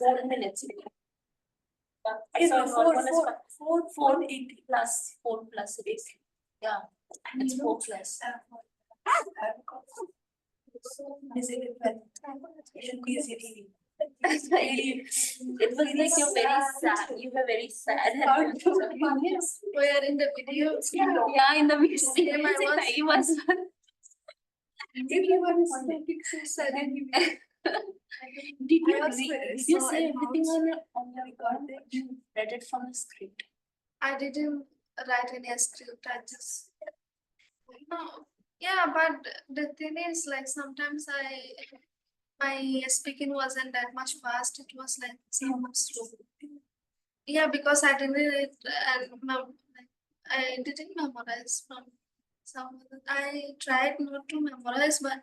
4 minutes. It's So four, one is four, fine. four, 480 plus 4 plus it is. Yeah, And it's you 4 know, plus. so miserable. It was like you're very sad. You were very sad. Where in the video? Yeah, in the video. Same, I was. He was. Everyone is looking so suddenly. Did you I was read? very Did you so say everything announced. on your recording? You read it from the script. I didn't write any script. I just no. Yeah, but the thing is, like sometimes my speaking wasn't that much fast. It was like somewhat slow. Yeah, because I didn't read and I didn't memorize from some. I tried not to memorize, but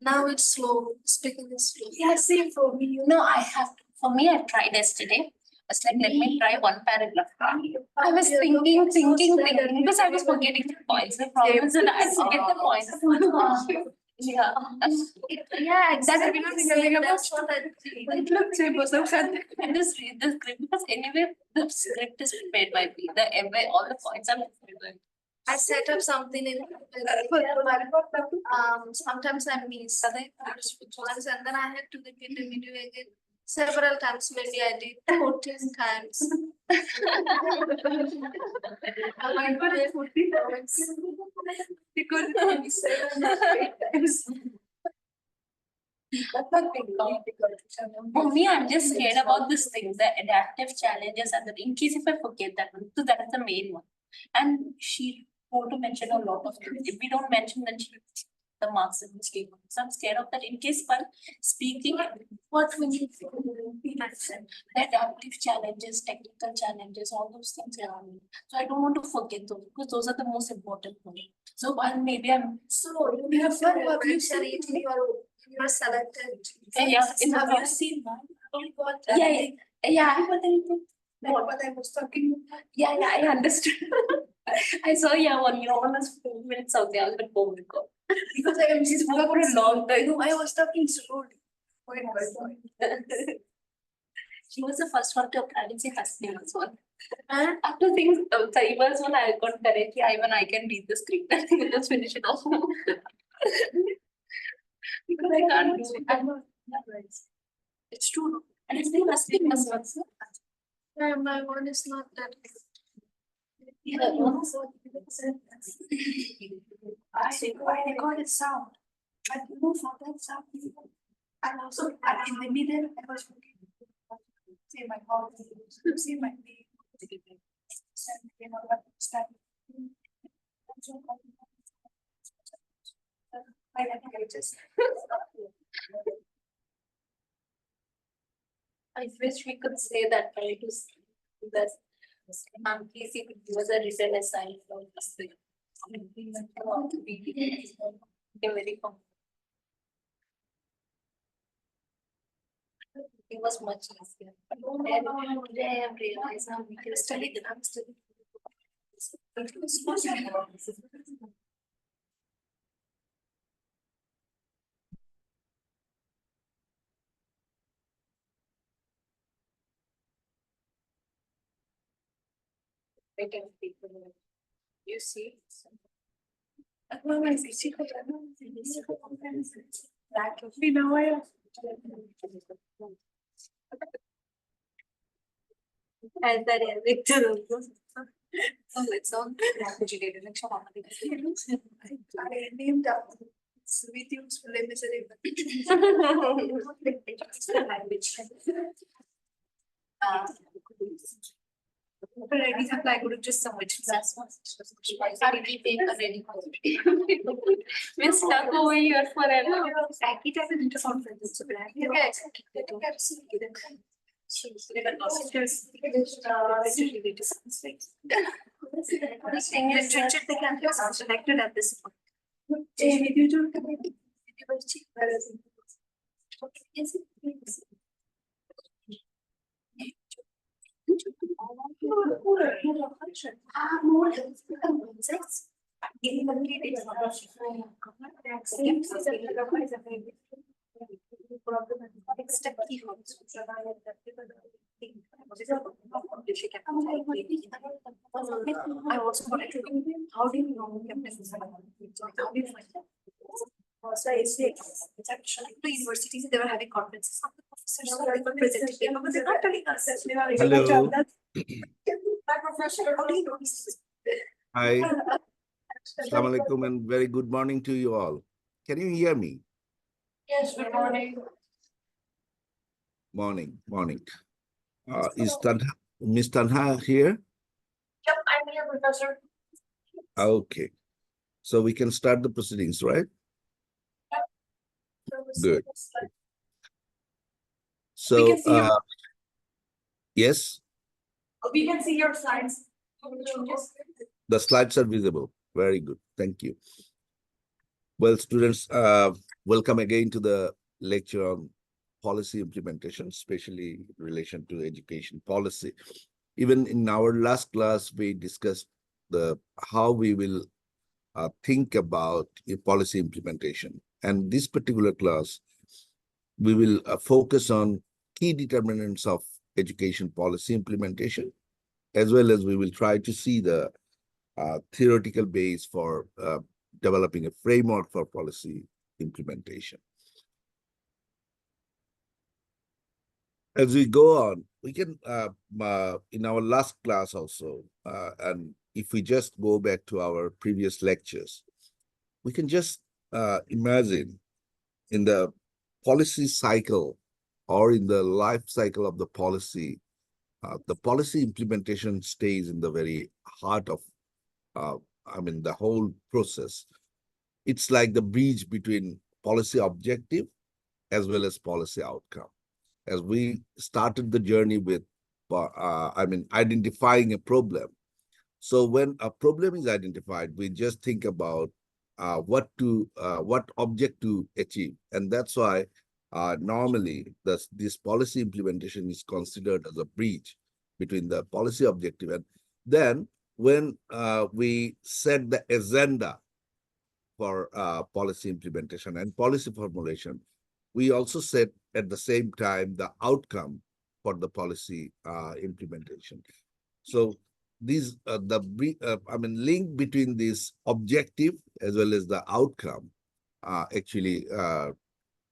now it's slow. Speaking is slow. Yeah, same for me. You know, I have to, for me, I tried yesterday. I was like, let me try one paragraph. I was thinking, because I was forgetting the points. The problem is that I forget the points. Yeah. Yeah, exactly. That's what I think. It looks impossible. I just read the script because anyway, the script is prepared by me. All the points are prepared. I set up something in sometimes I miss once and then I had to repeat the video again several times. Maybe I did 14 times. I got it 14 times because it is 7 or 8 times. For me, I'm just scared about this thing, the adaptive challenges, and in case if I forget that one, so that is the main one. And she told to mention a lot of things. If we don't mention, then she the marks in mistake. So I'm scared of that. In case while speaking, what we need to be mentioned, the adaptive challenges, technical challenges, all those things around me. So I don't want to forget those because those are the most important ones. So while maybe I'm you have fun publication it you are selected. yeah, Have you seen one? yeah. What I was talking about. Yeah, I understood. I saw one was 4 minutes out there, but oh my god. Because I am just for a long time. No, I was talking slowly. Point by point. She was the first one to apply and say Hasni was one. And after things, Saiba's one I got correctly, I can read the script and just finish it off. Because I can't do it. I'm not right. It's true. And it's still Hasni plus one. Yeah, my one is not that good. I recorded sound. But you know, for that sound, and also in the middle, I was looking. Say my heart, say my name. I wish we could say that right to that. Please, you could give us a written assignment for this thing. Very common. It was much easier. But today I have realized how we can study the next. You see? And that is oh, it's on agitated. I named up with you language. Ready supply could just submit. That's what we're stuck over here forever. It has an interconference. Richard the campus are selected at this point. I also wanted to know, how do you know how do you find that? So I say, it's actually two universities, they were having conferences. Some of the professors were presenting paper, but they're not telling us that we are able to Hello. have that. My professor, how do you know this? Hi, Assalamu alaikum, and very good morning to you all. Can you hear me? Yes, good morning. Morning. Is Miss Tanha here? Yep, I'm here, Professor. Okay. So we can start the proceedings, right? Good. So, can see your- yes, We can see your slides. the slides are visible. Very good. Thank you. Well, students, welcome again to the lecture on policy implementation, especially in relation to education policy. Even in our last class, we discussed how we will think about a policy implementation. And this particular class, we will focus on key determinants of education policy implementation, as well as we will try to see the theoretical base for developing a framework for policy implementation. As we go on, we can, in our last class also, and if we just go back to our previous lectures, we can just imagine in the policy cycle or in the life cycle of the policy implementation stays in the very heart of, the whole process. It's like the bridge between policy objective as well as policy outcome. As we started the journey with, identifying a problem. So when a problem is identified, we just think about what object to achieve, and that's why normally this policy implementation is considered as a bridge between the policy objective. And then when we set the agenda for policy implementation and policy formulation, we also set at the same time the outcome for the policy implementation. So these link between this objective as well as the outcome actually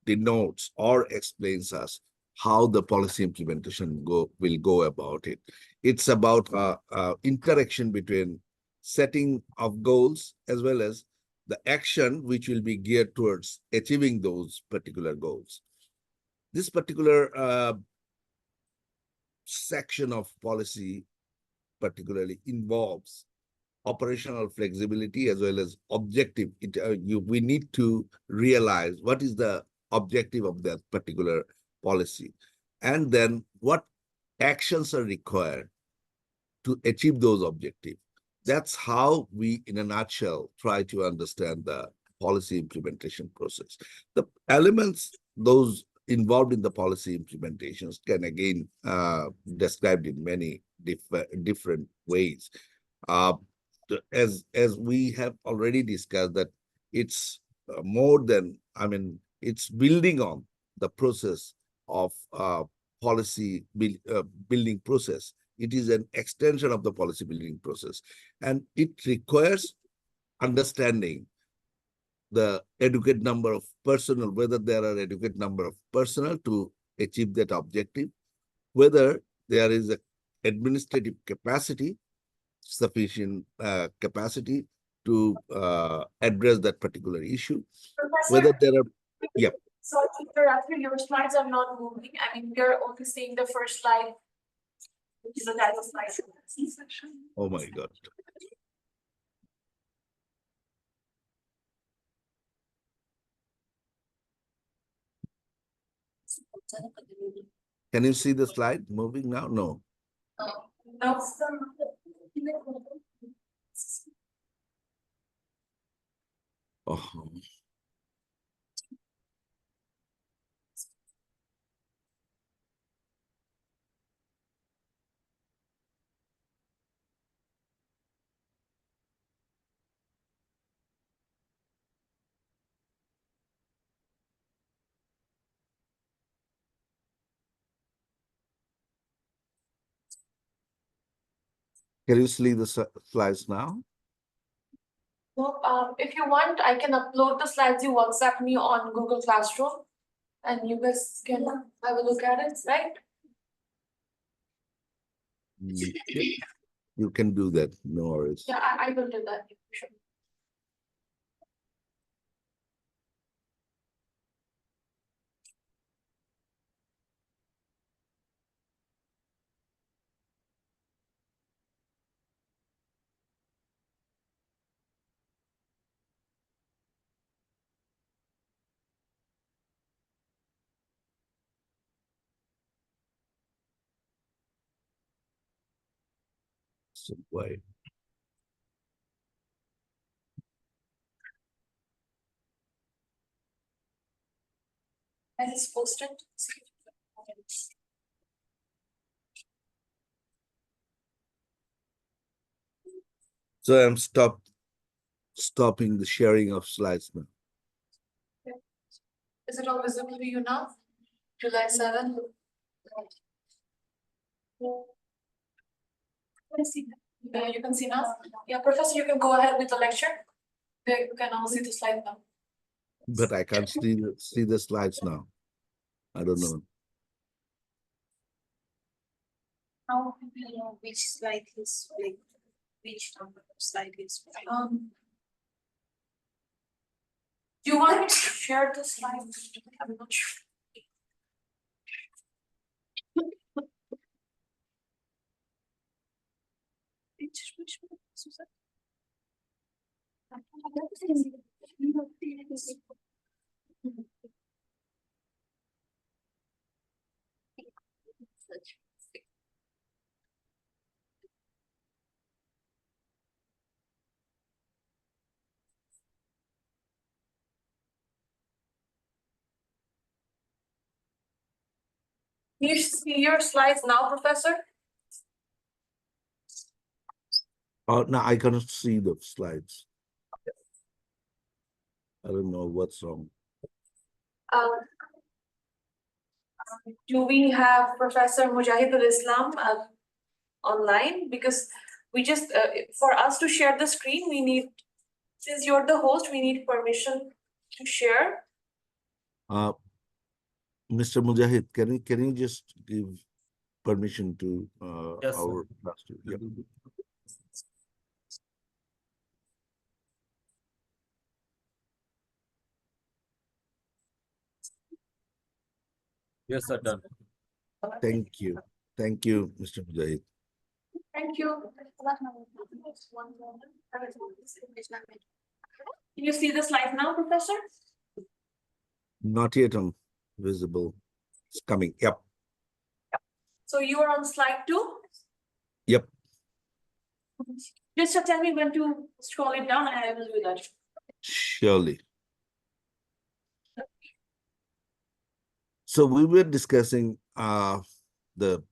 denotes or explains us how the policy implementation will go about it. It's about interaction between setting of goals as well as the action which will be geared towards achieving those particular goals. This particular section of policy particularly involves operational flexibility as well as objective. We need to realize what is the objective of that particular policy, and then what actions are required to achieve those objectives. That's how we, in a nutshell, try to understand the policy implementation process. The elements, those involved in the policy implementations, can again described in many different ways. As we have already discussed, that it's more than, it's building on the process of policy building process. It is an extension of the policy building process, and it requires understanding the adequate number of personnel, whether there are adequate number of personnel to achieve that objective, whether there is a administrative capacity, sufficient capacity to address that particular issue, whether there are, yeah. So after your slides are not moving, you're only seeing the first slide, which is a title slide. Oh my God. Can you see the slide moving now? No. No. Oh. Can you see the slides now? No, if you want, I can upload the slides you WhatsApp me on Google Classroom. And you guys can have a look at it, right? Mm, you can do that, no worries. Yeah, I will do that. Sure. So why? And it's posted. So I'm stopping the sharing of slides now. Is it all visible to you now? July 7th? Yeah, you can see now. Yeah, Professor, you can go ahead with the lecture. There you can all see the slide now. But I can't see the slides now. I don't know. How do you know which slide is like, which number of slide is? Do you want me to share the slides? I'm not sure. Can you see your slides now, Professor? Oh, no, I cannot see the slides. I don't know what's wrong. Um, do we have Professor Mujahid al-Islam online? Because we just, for us to share the screen, we need, since you're the host, we need permission to share. Mr. Mujahid, can you just give permission to Yes, sir. our master? Yeah. Yes, sir, done. Thank you. Thank you, Mr. Mujahid. Thank you. Can you see the slide now, Professor? Not yet on visible. It's coming. Yep. So you are on slide 2? Yep. Just tell me when to scroll it down and I will do that. Surely. So we were discussing the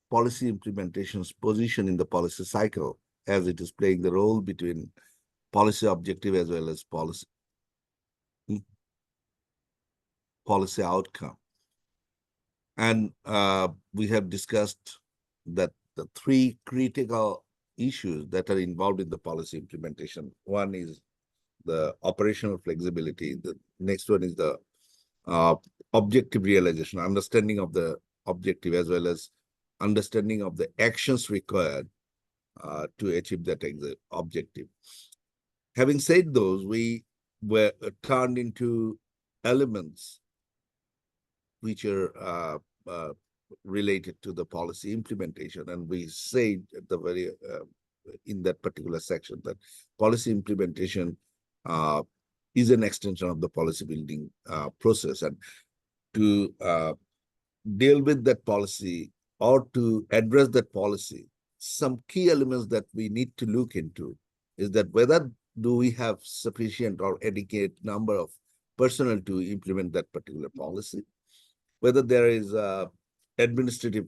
policy implementation's position in the policy cycle as it is playing the role between policy objective as well as policy outcome. And we have discussed that the 3 critical issues that are involved in the policy implementation. One is the operational flexibility. The next one is the objective realization, understanding of the objective as well as understanding of the actions required to achieve that objective. Having said those, we were turned into elements which are related to the policy implementation. And we said at the very, in that particular section that policy implementation is an extension of the policy building process. And to deal with that policy or to address that policy, some key elements that we need to look into is that whether do we have sufficient or adequate number of personnel to implement that particular policy, whether there is administrative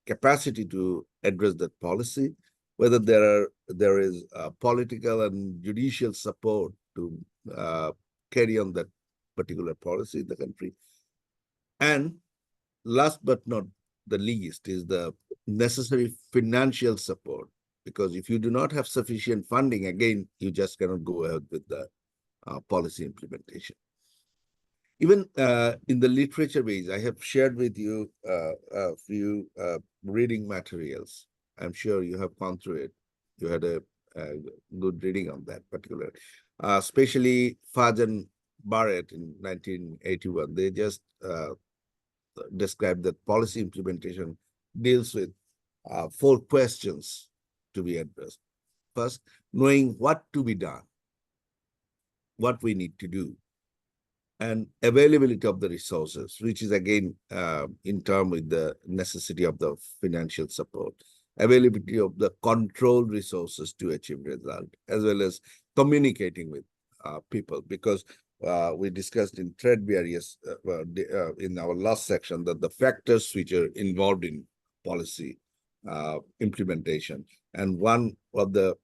capacity to address that policy, whether there is political and judicial support to carry on that particular policy in the country. And last but not the least is the necessary financial support because if you do not have sufficient funding, again, you just cannot go ahead with the policy implementation. Even in the literature base, I have shared with you a few reading materials. I'm sure you have gone through it. You had a good reading on that particular, especially Fajan Barrett in 1981. They just described that policy implementation deals with 4 questions to be addressed. First, knowing what to be done, what we need to do, and availability of the resources, which is again in term with the necessity of the financial support, availability of the controlled resources to achieve result, as well as communicating with people, because we discussed in threadbare in our last section that the factors which are involved in policy implementation, and one of the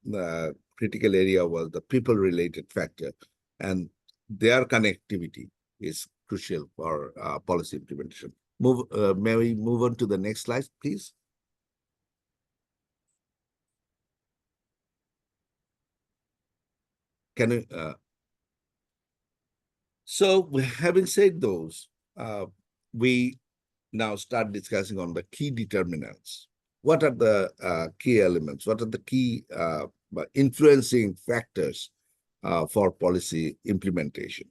critical area was the people related factor, and their connectivity is crucial for policy implementation. May we move on to the next slide, please? Can you? So having said those, we now start discussing on the key determinants. What are the key elements? What are the key influencing factors for policy implementation?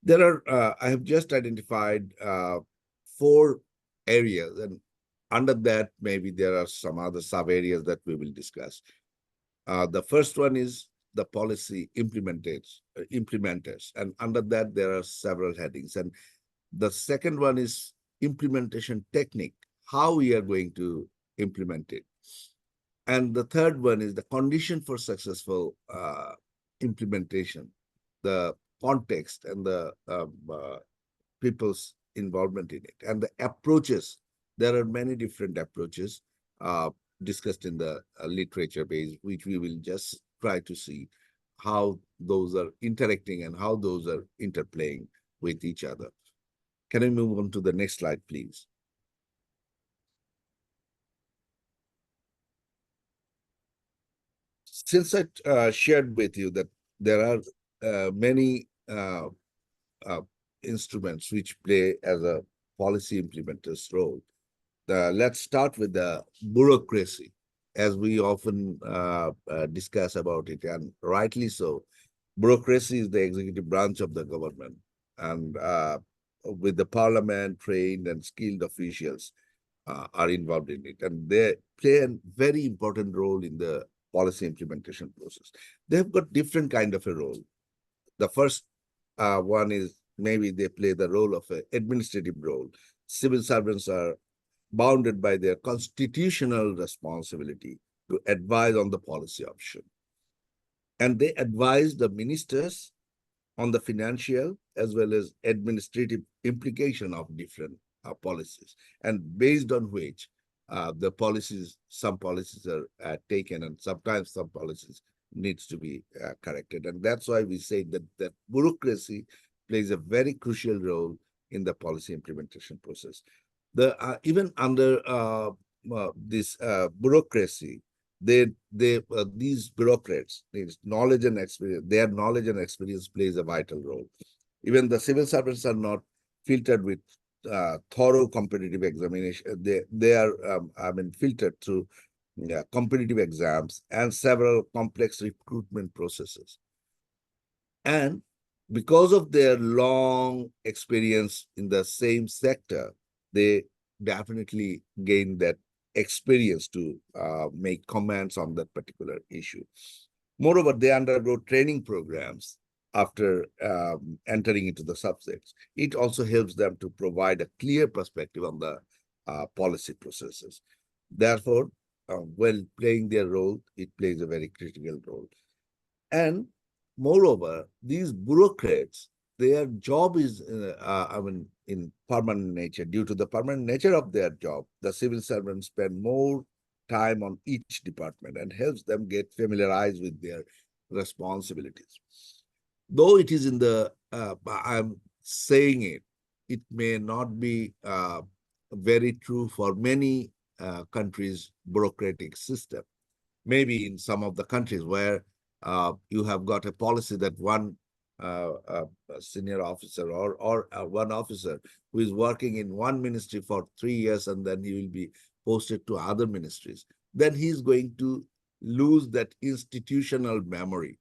There are, I have just identified 4 areas, and under that, maybe there are some other sub areas that we will discuss. The first one is the policy implementers, and under that, there are several headings. And the second one is implementation technique, how we are going to implement it. And the third one is the condition for successful implementation, the context and the people's involvement in it, and the approaches. There are many different approaches discussed in the literature base, which we will just try to see how those are interacting and how those are interplaying with each other. Can I move on to the next slide, please? Since I shared with you that there are many instruments which play as a policy implementer's role, let's start with the bureaucracy, as we often discuss about it, and rightly so. Bureaucracy is the executive branch of the government, and with the parliament, trained and skilled officials are involved in it, and they play a very important role in the policy implementation process. They've got different kind of a role. The first one is maybe they play the role of an administrative role. Civil servants are bounded by their constitutional responsibility to advise on the policy option. And they advise the ministers on the financial as well as administrative implication of different policies, and based on which the policies, some policies are taken, and sometimes some policies needs to be corrected. And that's why we say that bureaucracy plays a very crucial role in the policy implementation process. Even under this bureaucracy, these bureaucrats, knowledge and experience, their knowledge and experience plays a vital role. Even the civil servants are not filtered with thorough competitive examination. They are, filtered through competitive exams and several complex recruitment processes. And because of their long experience in the same sector, they definitely gain that experience to make comments on that particular issue. Moreover, they undergo training programs after entering into the subjects. It also helps them to provide a clear perspective on the policy processes. Therefore, when playing their role, it plays a very critical role. And moreover, these bureaucrats, their job is, in permanent nature. Due to the permanent nature of their job, the civil servants spend more time on each department and helps them get familiarized with their responsibilities. Though it is in the, I'm saying it, it may not be very true for many countries' bureaucratic system. maybe in some of the countries where you have got a policy that one a senior officer or one officer who is working in one ministry for 3 years and then he will be posted to other ministries, then he's going to lose that institutional memory.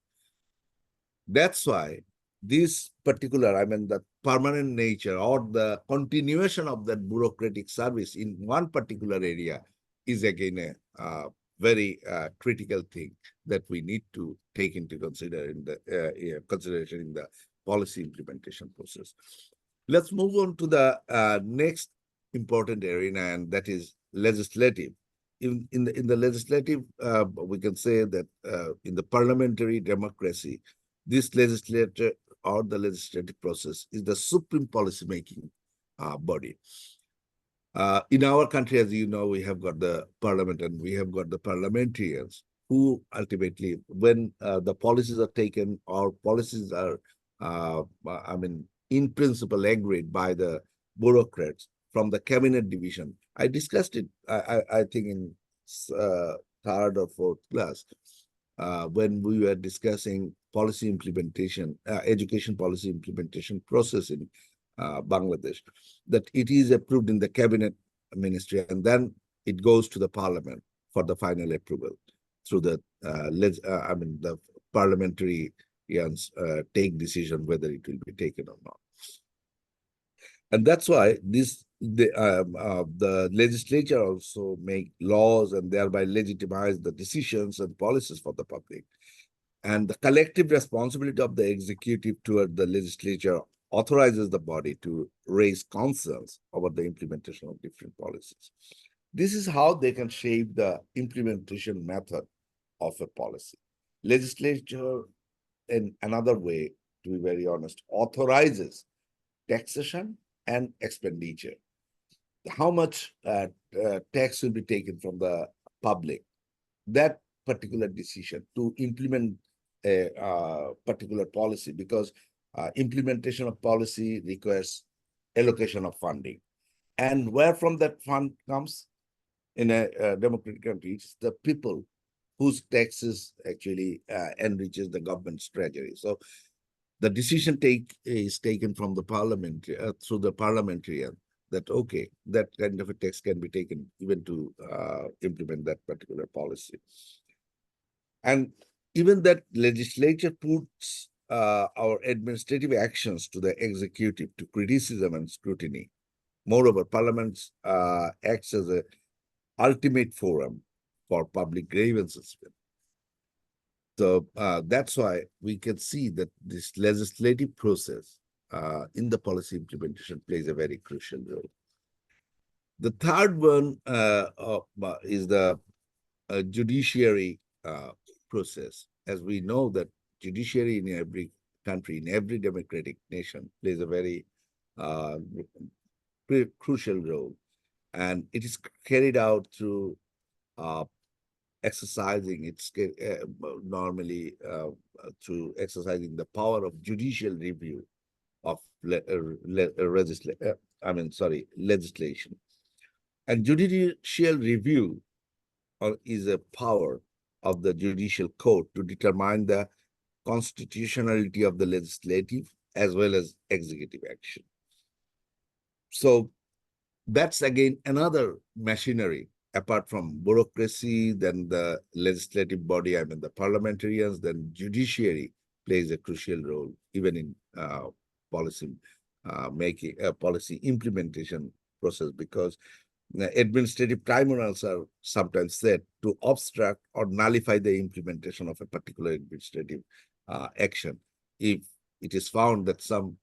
That's why this particular, I mean, the permanent nature or the continuation of that bureaucratic service in one particular area is again a very critical thing that we need to take into consideration in the policy implementation process. Let's move on to the next important arena, and that is legislative. In the legislative, we can say that in the parliamentary democracy, this legislature or the legislative process is the supreme policy making body. In our country, as you know, we have got the parliament and we have got the parliamentarians who ultimately, when the policies are taken or policies are, I mean, in principle agreed by the bureaucrats from the cabinet division. I discussed it, I think in third or fourth class, when we were discussing policy implementation, education policy implementation process in Bangladesh, that it is approved in the cabinet ministry and then it goes to the parliament for the final approval through the the parliamentarians take decision whether it will be taken or not. And that's why the legislature also make laws and thereby legitimize the decisions and policies for the public. And the collective responsibility of the executive toward the legislature authorizes the body to raise concerns about the implementation of different policies. This is how they can shape the implementation method of a policy. Legislature, in another way, to be very honest, authorizes taxation and expenditure. How much tax will be taken from the public? That particular decision to implement a particular policy, because implementation of policy requires allocation of funding. And where from that fund comes in a democratic country, it's the people whose taxes actually enriches the government's treasury. So the decision is taken from the parliament through the parliamentarian that, okay, that kind of a tax can be taken even to implement that particular policy. And even that legislature puts our administrative actions to the executive to criticism and scrutiny. Moreover, Parliament acts as an ultimate forum for public grievances. So that's why we can see that this legislative process in the policy implementation plays a very crucial role. The third one is the judiciary process. As we know that judiciary in every country, in every democratic nation, plays a very crucial role. And it is carried out through exercising its normally through exercising the power of judicial review of legislation. And judicial review is a power of the judicial court to determine the constitutionality of the legislative as well as executive action. So that's again another machinery apart from bureaucracy, then the legislative body, I mean the parliamentarians, then judiciary plays a crucial role even in policy making, policy implementation process, because administrative tribunals are sometimes said to obstruct or nullify the implementation of a particular administrative action if it is found that some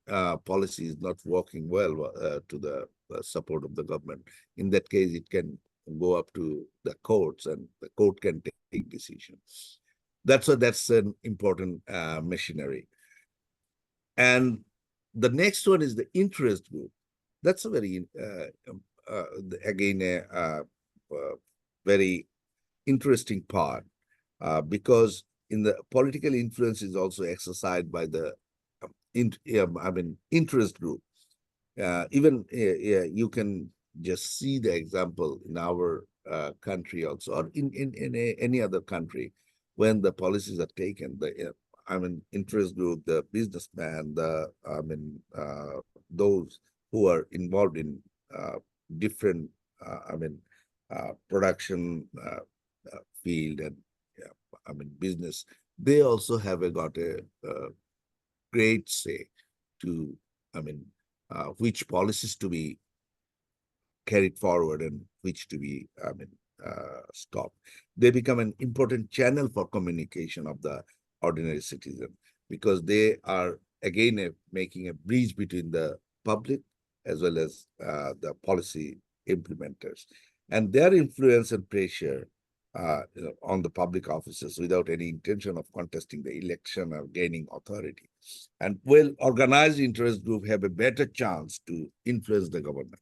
policy is not working well to the support of the government. In that case, it can go up to the courts and the court can take decisions. That's an important machinery. And the next one is the interest group. That's a very again a very interesting part because in the political influence is also exercised by the interest group. Even you can just see the example in our country also, or any other country, when the policies are taken, interest group, the businessman, those who are involved in different, production field and business, they also have got a great say to, which policies to be carried forward and which to be, stopped. They become an important channel for communication of the ordinary citizen, because they are again making a bridge between the public as well as the policy implementers, and their influence and pressure on the public officers without any intention of contesting the election or gaining authority. And well-organized interest group have a better chance to influence the government.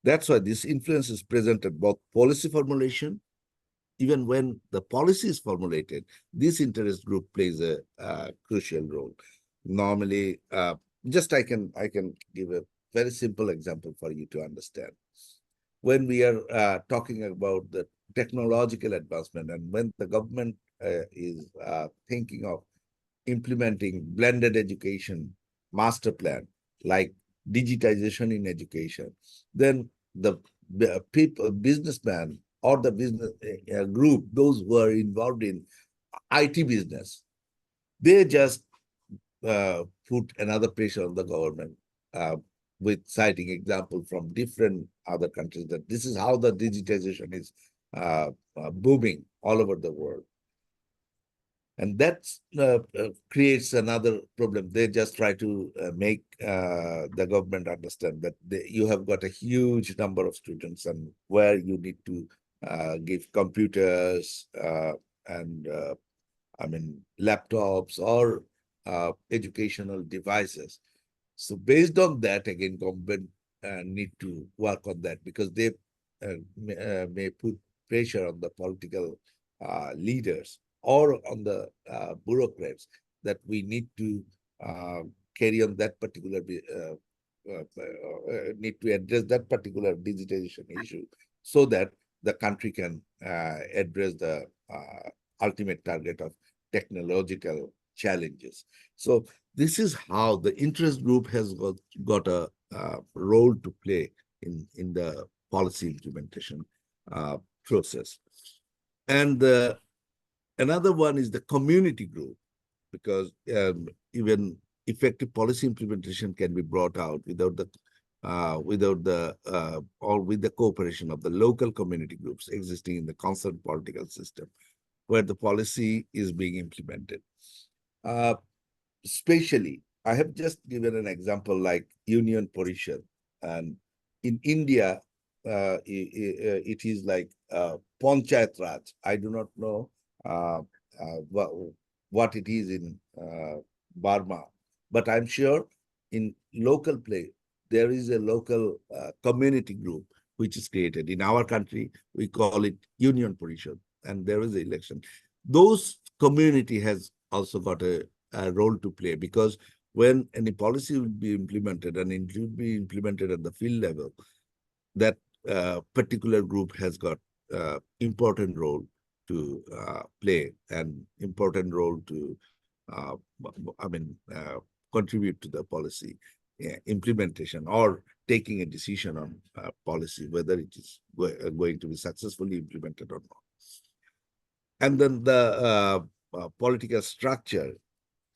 That's why this influence is present at both policy formulation. Even when the policy is formulated, this interest group plays a crucial role. Normally, I can give a very simple example for you to understand. When we are talking about the technological advancement, and when the government is thinking of implementing blended education master plan, like digitization in education, then the people, businessman or the business group, those who are involved in IT business, they just put another pressure on the government with citing example from different other countries that this is how the digitization is booming all over the world. And that creates another problem. They just try to make the government understand that you have got a huge number of students, and where you need to give computers and laptops or educational devices. So based on that, again, government need to work on that, because they may put pressure on the political leaders or on the bureaucrats that we need to carry on that particular, need to address that particular digitization issue, so that the country can address the ultimate target of technological challenges. So this is how the interest group has got a role to play in the policy implementation process. And another one is the community group, because even effective policy implementation can be brought out without the or with the cooperation of the local community groups existing in the concerned political system where the policy is being implemented. Especially, I have just given an example like Union Parishad, and in India, it is like Panchayat Raj. I do not know what it is in Burma, but I'm sure in local place, there is a local community group which is created. In our country, we call it Union Parishad, and there is an election. Those community has also got a role to play, because when any policy will be implemented, and it will be implemented at the field level, that particular group has got important role to play, and important role to contribute to the policy implementation, or taking a decision on policy, whether it is going to be successfully implemented or not. And then the political structure,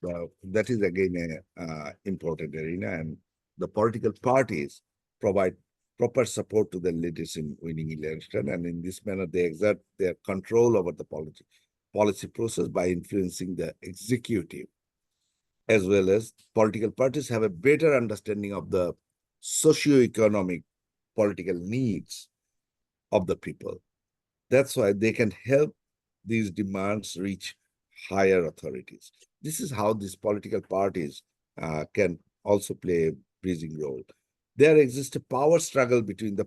that is again an important arena, and the political parties provide proper support to the leaders in winning election, and in this manner they exert their control over the policy process by influencing the executive, as well as political parties have a better understanding of the socio-economic political needs of the people. That's why they can help these demands reach higher authorities. This is how these political parties can also play a bridging role. There exists a power struggle between the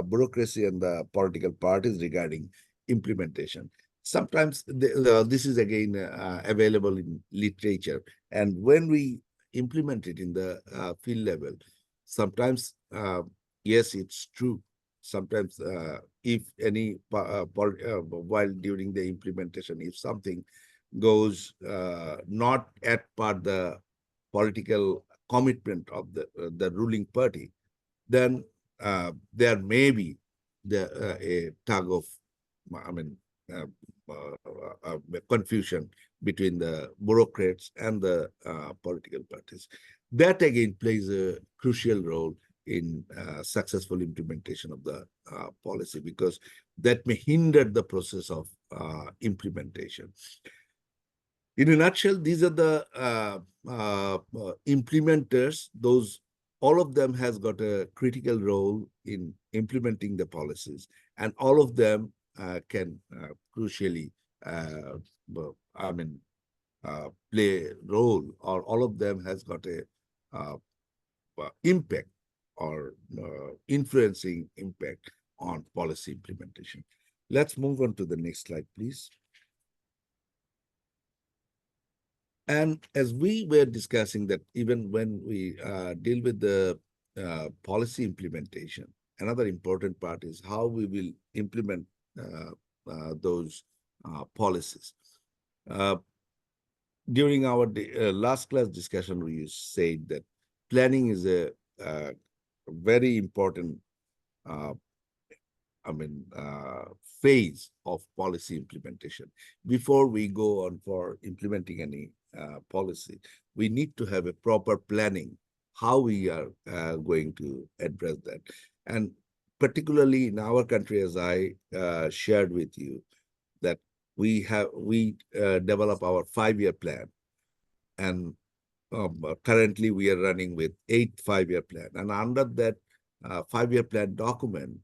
bureaucracy and the political parties regarding implementation. Sometimes this is again available in literature, and when we implement it in the field level, sometimes yes, it's true sometimes if any while during the implementation, if something goes not at par the political commitment of the ruling party, then there may be a tug of, I mean, uh, confusion between the bureaucrats and the political parties. That again plays a crucial role in successful implementation of the policy, because that may hinder the process of implementation. In a nutshell, these are the implementers. Those, all of them has got a critical role in implementing the policies, and all of them can crucially, I mean, play a role, or all of them has got a impact or influencing impact on policy implementation. Let's move on to the next slide, please. And as we were discussing that even when we deal with the policy implementation, another important part is how we will implement those policies. During our last class discussion, we said that planning is a very important phase of policy implementation. Before we go on for implementing any policy, we need to have a proper planning how we are going to address that. And particularly in our country, as I shared with you, that we develop our 5-year plan, and currently we are running with 8 5-year plan. And under that 5-year plan document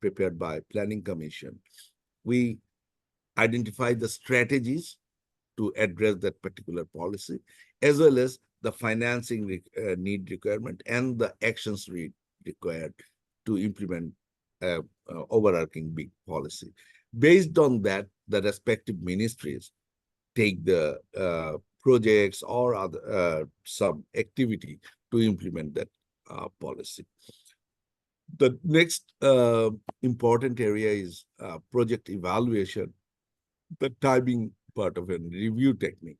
prepared by Planning Commission, we identify the strategies to address that particular policy, as well as the financing need requirement and the actions required to implement overarching big policy. Based on that, the respective ministries take the projects or other some activity to implement that policy. The next important area is project evaluation, the timing part of a review technique.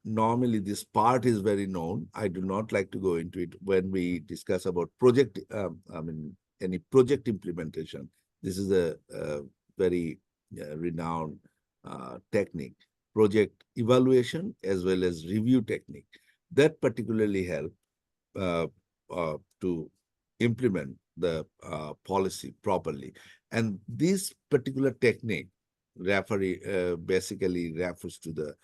Normally, this part is very known. I do not like to go into it when we discuss about project, any project implementation. This is a very renowned technique, project evaluation as well as review technique. That particularly help to implement the policy properly. And this particular technique basically refers to the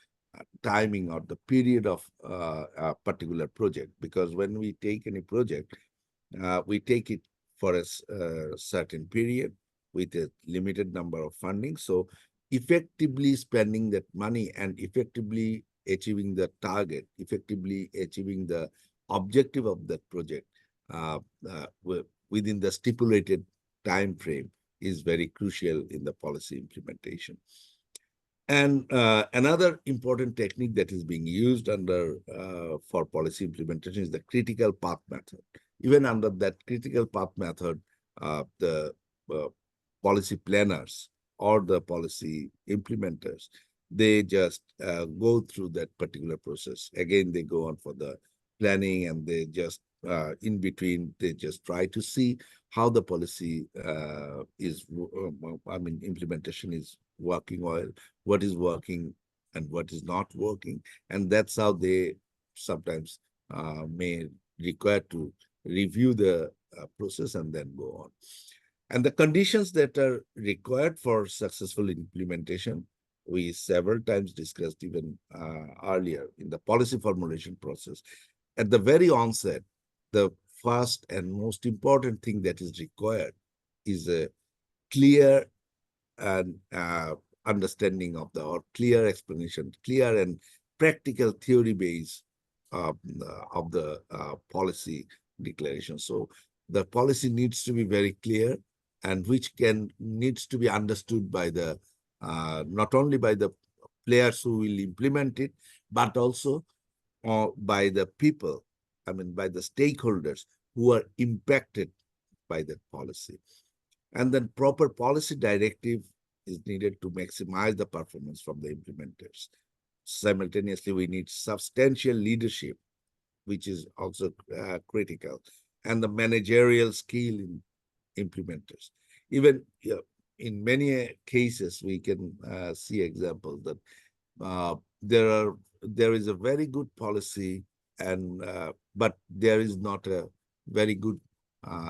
timing or the period of a particular project, because when we take any project, we take it for a certain period with a limited number of funding. So effectively spending that money and effectively achieving the target, effectively achieving the objective of that project within the stipulated time frame is very crucial in the policy implementation. And another important technique that is being used under for policy implementation is the critical path method. Even under that critical path method, the policy planners or the policy implementers, they just go through that particular process. Again, they go on for the planning, and they just in between, they just try to see how the policy implementation is working well, what is working and what is not working. And that's how they sometimes may require to review the process and then go on. And the conditions that are required for successful implementation, we several times discussed even earlier in the policy formulation process. At the very onset, the first and most important thing that is required is a clear and understanding of the, or clear explanation, clear and practical theory base of the policy declaration. So the policy needs to be very clear, and which needs to be understood by the not only by the players who will implement it, but also by the people, by the stakeholders who are impacted by that policy. And then proper policy directive is needed to maximize the performance from the implementers. Simultaneously, we need substantial leadership, which is also critical, and the managerial skill in implementers. Even in many cases, we can see examples that there is a very good policy, and but there is not a very good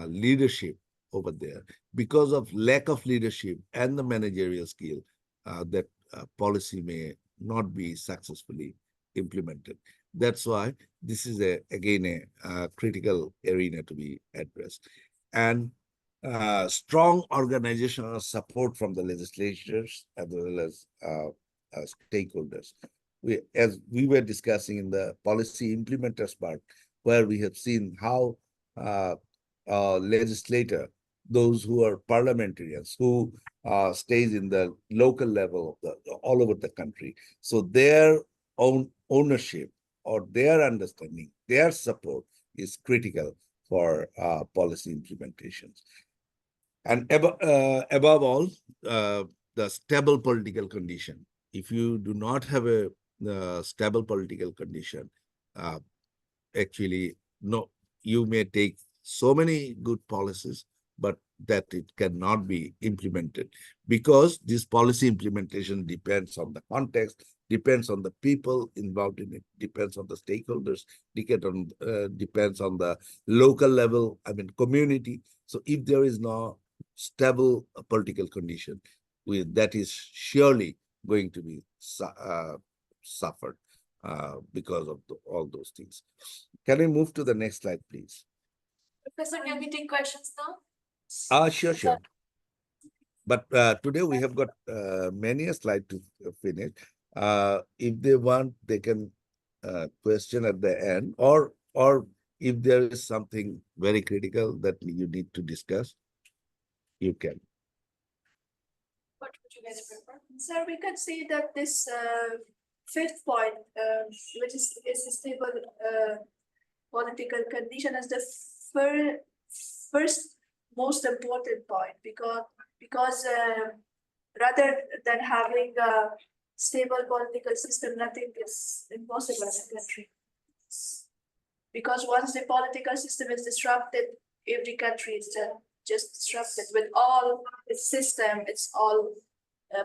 leadership over there. Because of lack of leadership and the managerial skill, that policy may not be successfully implemented. That's why this is again a critical arena to be addressed. And strong organizational support from the legislators as well as stakeholders. As we were discussing in the policy implementers part, where we have seen how legislator, those who are parliamentarians, who stays in the local level of all over the country. So their own ownership or their understanding, their support is critical for policy implementations. And above all, the stable political condition. If you do not have a stable political condition, actually, no, you may take so many good policies, but that it cannot be implemented, because this policy implementation depends on the context, depends on the people involved in it, depends on the stakeholders, depends on the local level, I mean, community. So if there is no stable political condition, that is surely going to be suffered because of all those things. Can we move to the next slide, please? Professor, can we take questions now? Sure. But today we have got many a slide to finish. If they want, they can question at the end, or if there is something very critical that you need to discuss, you can. What would you guys prefer? Sir, we could see that this fifth point, which is a stable political condition, is the first most important point, because rather than having a stable political system, nothing is impossible in a country. Because once the political system is disrupted, every country is just disrupted with all its system, its all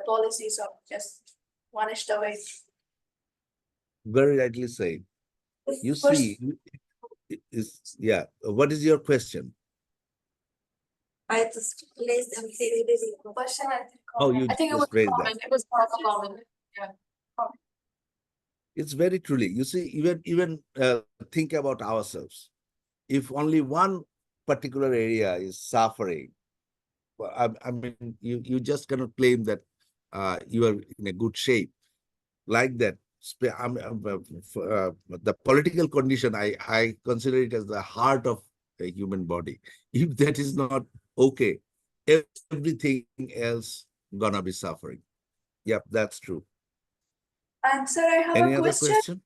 policies are just vanished away. Very rightly said. You see, yeah. What is your question? I just placed them question. Oh, you I think it just was raised that. comment. It was part of comment. It's very truly. You see, even think about ourselves. If only one particular area is suffering, well, I mean, you just cannot claim that you are in a good shape like that. The political condition, I consider it as the heart of a human body. If that is not okay, everything else gonna be suffering. Yep, that's true. And sir, I have Any a other question.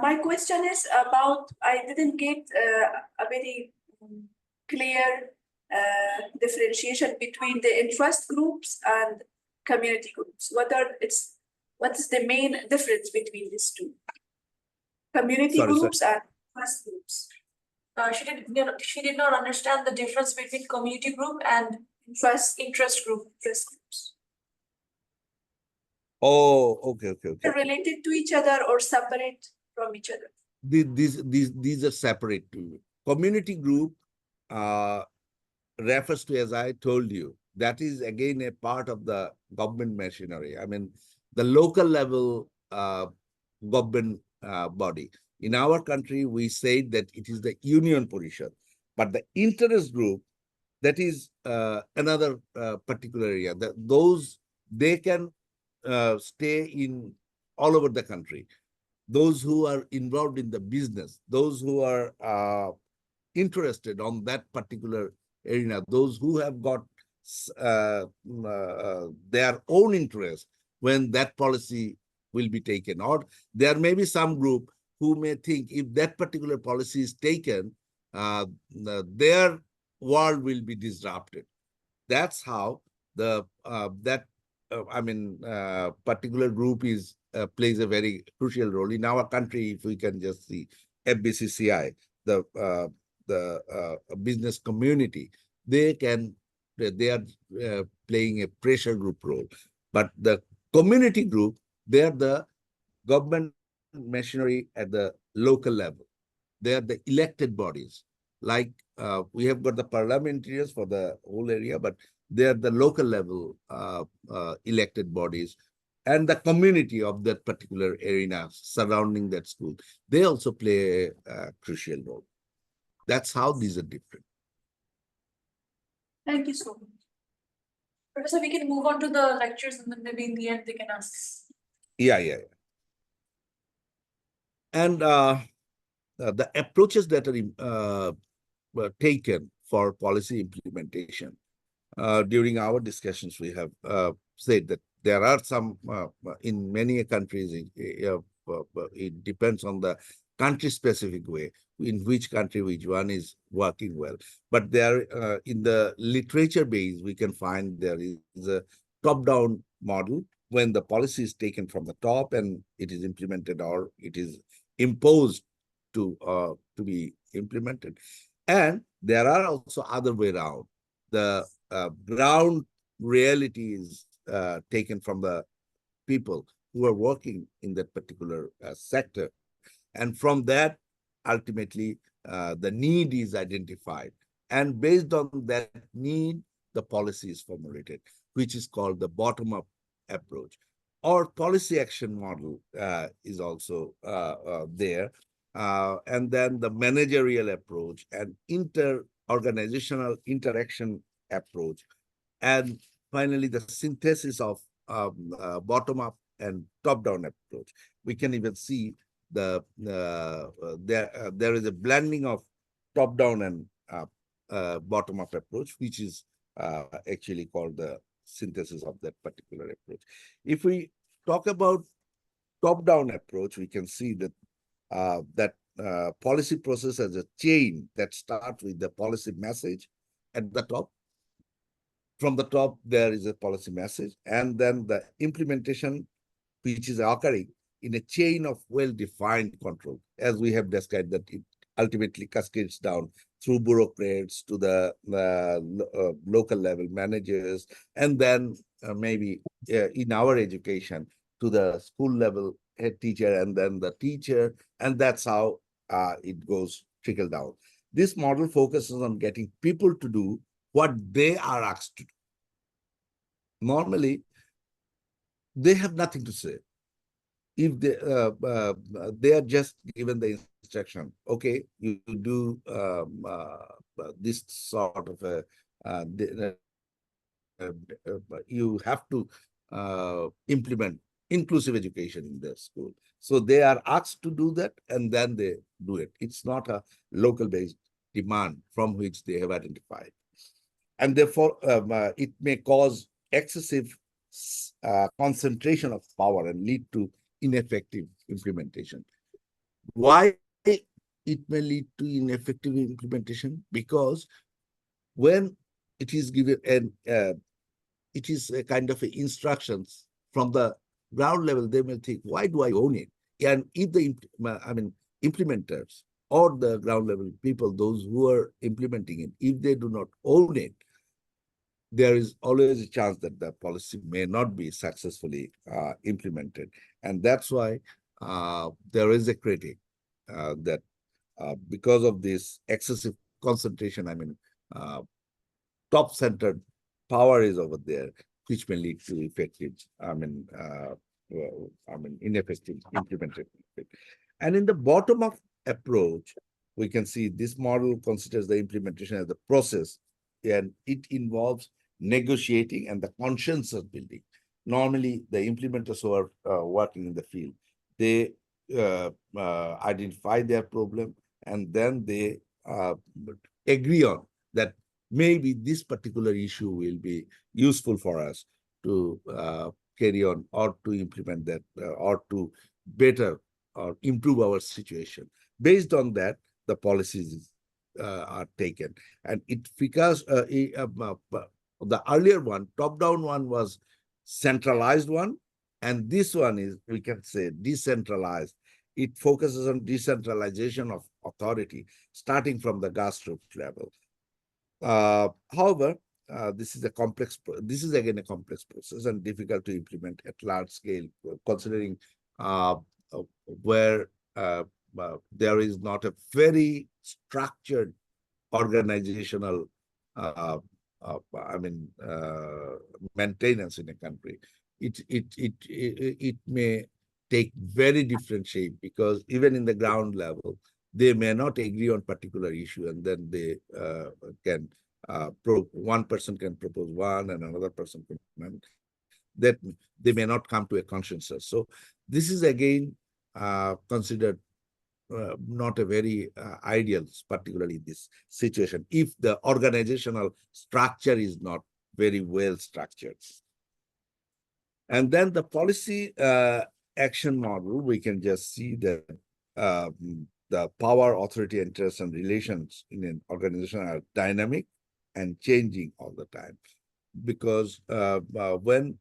My question is about, I didn't get a very clear differentiation between the interest groups and community groups. What is the main difference between these two? Community Sorry, groups and interest groups. She did not understand the difference between community group and interest group. Oh, okay. They're related to each other or separate from each other? These are separate too. Community group refers to, as I told you, that is again a part of the government machinery. I mean, the local level government body. In our country, we say that it is the union position, but the interest group, that is another particular area. They can stay in all over the country. Those who are involved in the business, those who are interested on that particular arena, those who have got their own interest when that policy will be taken. Or there may be some group who may think if that particular policy is taken, their world will be disrupted. That's how the particular group is plays a very crucial role in our country. If we can just see FBCCI, the business community, they are playing a pressure group role, but the community group, they are the government machinery at the local level. They are the elected bodies. Like we have got the parliamentarians for the whole area, but they are the local level elected bodies, and the community of that particular arena surrounding that school. They also play a crucial role. That's how these are different. Thank you so much. Professor, we can move on to the lectures and then maybe in the end they can ask. Yeah. And the approaches that are were taken for policy implementation. During our discussions, we have said that there are some, in many countries, it depends on the country-specific way, in which country which one is working well. But there, in the literature base, we can find there is a top-down model when the policy is taken from the top and it is implemented or it is imposed to be implemented. And there are also other way around. The ground reality is taken from the people who are working in that particular sector. And from that, ultimately, the need is identified. And based on that need, the policy is formulated, which is called the bottom-up approach. Or policy action model is also there. And then the managerial approach and inter-organizational interaction approach. And finally, the synthesis of bottom-up and top-down approach. We can even see there is a blending of top-down and bottom-up approach, which is actually called the synthesis of that particular approach. If we talk about top-down approach, we can see that policy process as a chain that starts with the policy message at the top. From the top, there is a policy message, and then the implementation, which is occurring in a chain of well-defined control, as we have described, that it ultimately cascades down through bureaucrats to the local level managers, and then maybe in our education to the school level head teacher, and then the teacher, and that's how it goes trickle down. This model focuses on getting people to do what they are asked to do. Normally, they have nothing to say. If they are just given the instruction, okay, you do this sort of you have to implement inclusive education in the school. So they are asked to do that, and then they do it. It's not a local-based demand from which they have identified. And therefore, it may cause excessive concentration of power and lead to ineffective implementation. Why it may lead to ineffective implementation? Because when it is given, and it is a kind of instructions from the ground level, they may think, why do I own it? And if the implementers or the ground level people, those who are implementing it, if they do not own it, there is always a chance that the policy may not be successfully implemented. And that's why there is a critique that because of this excessive concentration, top-centered power is over there, which may lead to effective, ineffective implementation. And in the bottom-up approach, we can see this model considers the implementation as the process, and it involves negotiating and the consensus building. Normally, the implementers who are working in the field, they identify their problem, and then they agree on that maybe this particular issue will be useful for us to carry on or to implement that or to better or improve our situation. Based on that, the policy is are taken. And it because the earlier one, top-down one, was centralized one, and this one is, we can say, decentralized. It focuses on decentralization of authority, starting from the grassroots level. However, this is this is again a complex process and difficult to implement at large scale, considering uh, where there is not a very structured organizational, uh, maintenance in a country. It may take very different shape, because even in the ground level, they may not agree on particular issue, and then they can one person can propose one and another person can, that they may not come to a consensus. So this is again considered not a very ideal, particularly in this situation, if the organizational structure is not very well structured. And then the policy action model, we can just see that the power, authority, interest, and relations in an organization are dynamic and changing all the time. Because when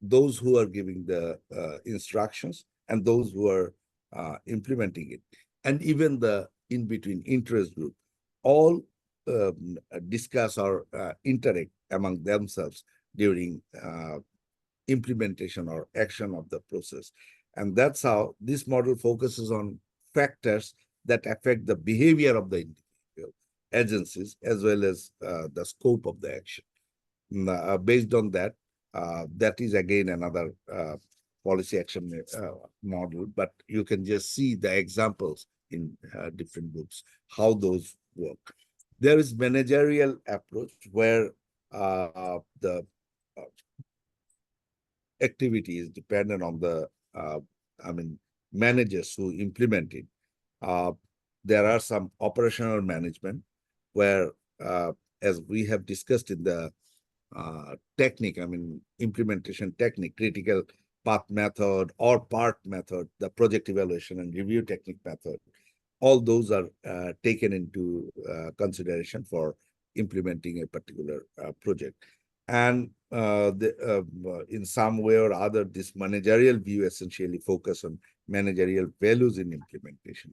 those who are giving the instructions and those who are implementing it, and even the in-between interest group, all discuss or interact among themselves during implementation or action of the process. And that's how this model focuses on factors that affect the behavior of the individual agencies, as well as the scope of the action. Based on that, that is again another policy action model, but you can just see the examples in different books, how those work. There is managerial approach, where the activity is dependent on the managers who implement it. There are some operational management, where as we have discussed in the technique, implementation technique, critical path method or part method, the project evaluation and review technique method, all those are taken into consideration for implementing a particular project. And in some way or other, this managerial view essentially focus on managerial values in implementation.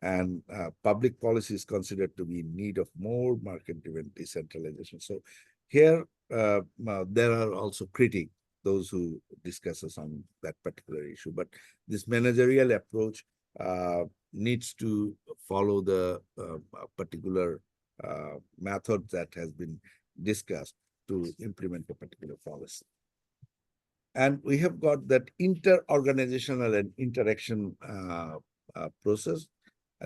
And public policy is considered to be in need of more market-driven decentralization. So here, there are also critics, those who discusses on that particular issue. But this managerial approach needs to follow the particular method that has been discussed to implement a particular policy. And we have got that inter-organizational and interaction process.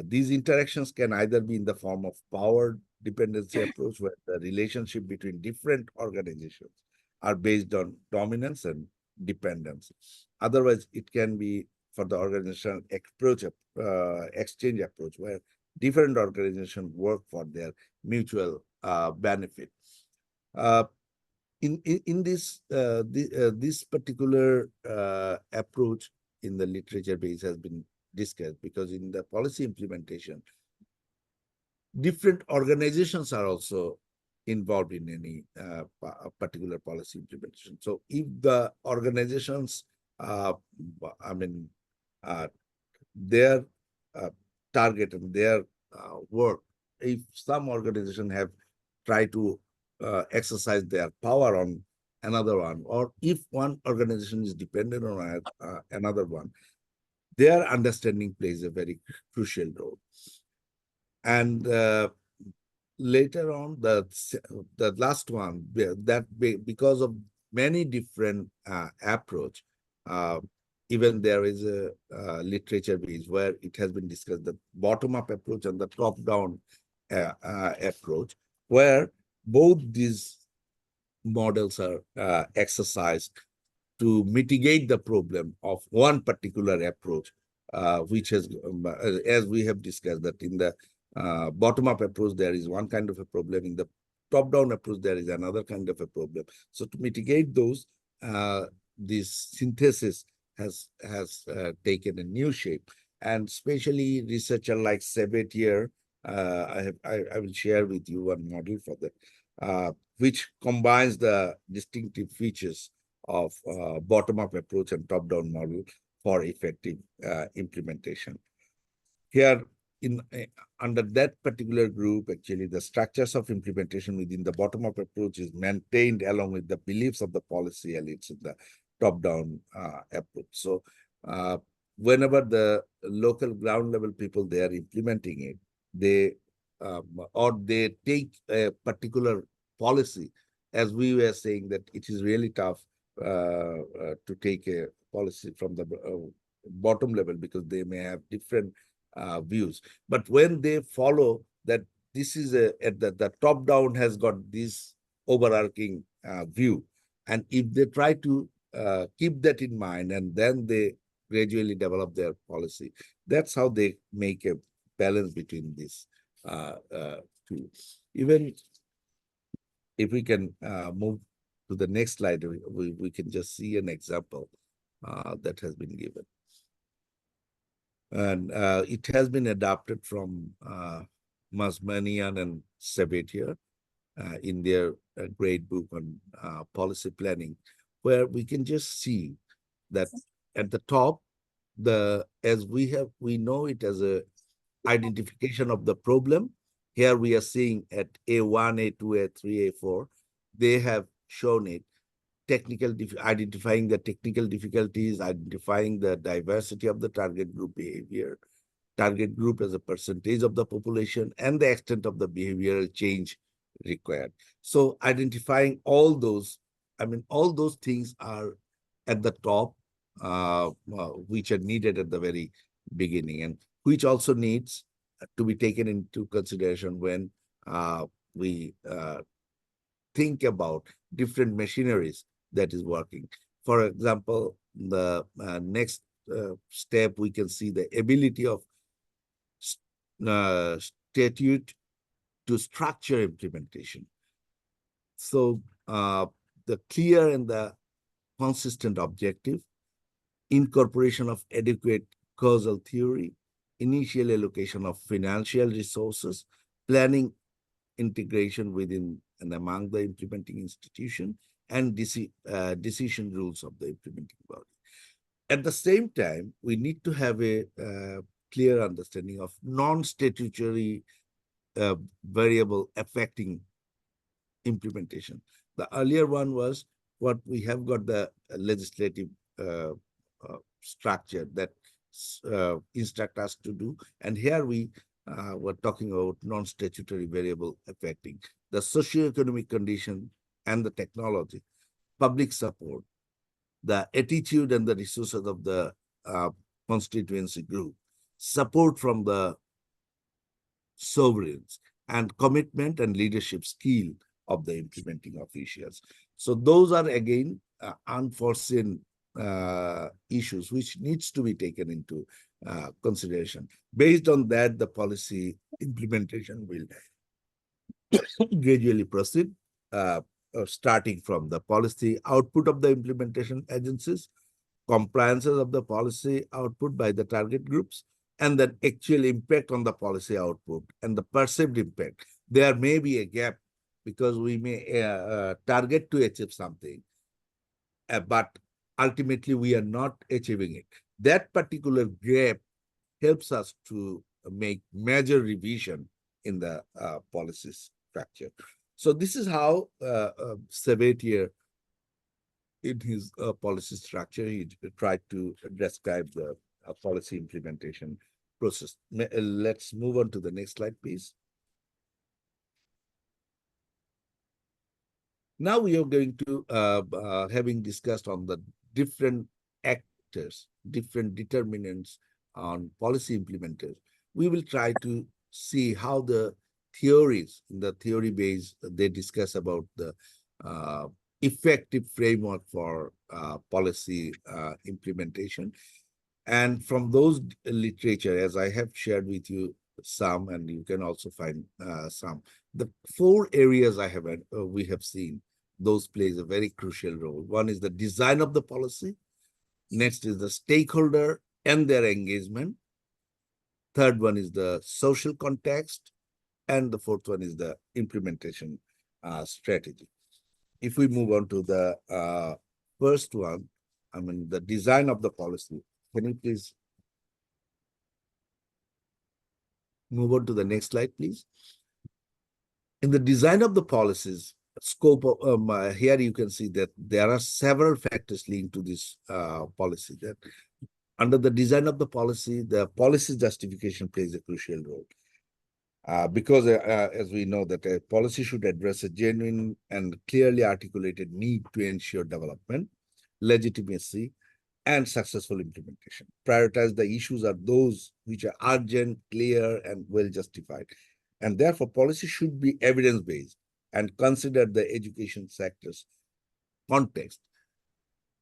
These interactions can either be in the form of power dependency approach, where the relationship between different organizations are based on dominance and dependence. Otherwise, it can be for the organizational approach, exchange approach, where different organizations work for their mutual benefit. In this particular approach in the literature base has been discussed, because in the policy implementation, different organizations are also involved in any particular policy implementation. So if the organizations, their target and their work, if some organization have tried to exercise their power on another one, or if one organization is dependent on another one, their understanding plays a very crucial role. And later on, the last one, that because of many different approach, even there is a literature base where it has been discussed, the bottom-up approach and the top-down approach, where both these models are exercised to mitigate the problem of one particular approach, which has, as we have discussed, that in the bottom-up approach, there is one kind of a problem. In the top-down approach, there is another kind of a problem. So to mitigate those, this synthesis has taken a new shape. And especially researcher like Sabatier I will share with you one model for that, which combines the distinctive features of bottom-up approach and top-down model for effective implementation. Here, in under that particular group, actually, the structures of implementation within the bottom-up approach is maintained along with the beliefs of the policy elites in the top-down approach. So, whenever the local ground level people they are implementing it, they or they take a particular policy, as we were saying that it is really tough to take a policy from the bottom level because they may have different views. But when they follow that this is at the top down has got this overarching view, and if they try to keep that in mind and then they gradually develop their policy, that's how they make a balance between these two. Even if we can move to the next slide, we can just see an example that has been given. And it has been adapted from Masmanian and Sabatier in their great book on policy planning, where we can just see that at the top, we know it as a identification of the problem. Here we are seeing at A1, A2, A3, A4, they have shown it identifying the technical difficulties, identifying the diversity of the target group behavior, target group as a percentage of the population, and the extent of the behavioral change required. So identifying all those, all those things are at the top, which are needed at the very beginning, and which also needs to be taken into consideration when we think about different machineries that is working. For example, the next step, we can see the ability of statute to structure implementation. So the clear and the consistent objective, incorporation of adequate causal theory, initial allocation of financial resources, planning integration within and among the implementing institution, and decision rules of the implementing body. At the same time, we need to have a clear understanding of non-statutory variable affecting implementation. The earlier one was what we have got the legislative structure that instruct us to do. And here we were talking about non-statutory variable affecting the socioeconomic condition and the technology, public support, the attitude and the resources of the constituency group, support from the sovereigns, and commitment and leadership skill of the implementing officials. So those are again unforeseen issues which needs to be taken into consideration. Based on that, the policy implementation will gradually proceed, starting from the policy output of the implementation agencies, compliances of the policy output by the target groups, and the actual impact on the policy output and the perceived impact. There may be a gap because we may target to achieve something, but ultimately we are not achieving it. That particular gap helps us to make major revision in the policy structure. So this is how Sabatier, in his policy structure, he tried to describe the policy implementation process. Let's move on to the next slide, please. Now we are going to, having discussed on the different actors, different determinants on policy implementers, we will try to see how the theories, in the theory base, they discuss about the effective framework for policy implementation. And from those literature, as I have shared with you some, and you can also find some, the 4 areas we have seen, those plays a very crucial role. One is the design of the policy. Next is the stakeholder and their engagement. third one is the social context, and the fourth one is the implementation strategy. If we move on to the first one, I mean, the design of the policy, can you please move on to the next slide, please? In the design of the policies, scope of, here you can see that there are several factors linked to this policy. That under the design of the policy justification plays a crucial role. Because as we know that a policy should address a genuine and clearly articulated need to ensure development, legitimacy, and successful implementation. Prioritize the issues are those which are urgent, clear, and well justified. And therefore, policy should be evidence-based and consider the education sector's context.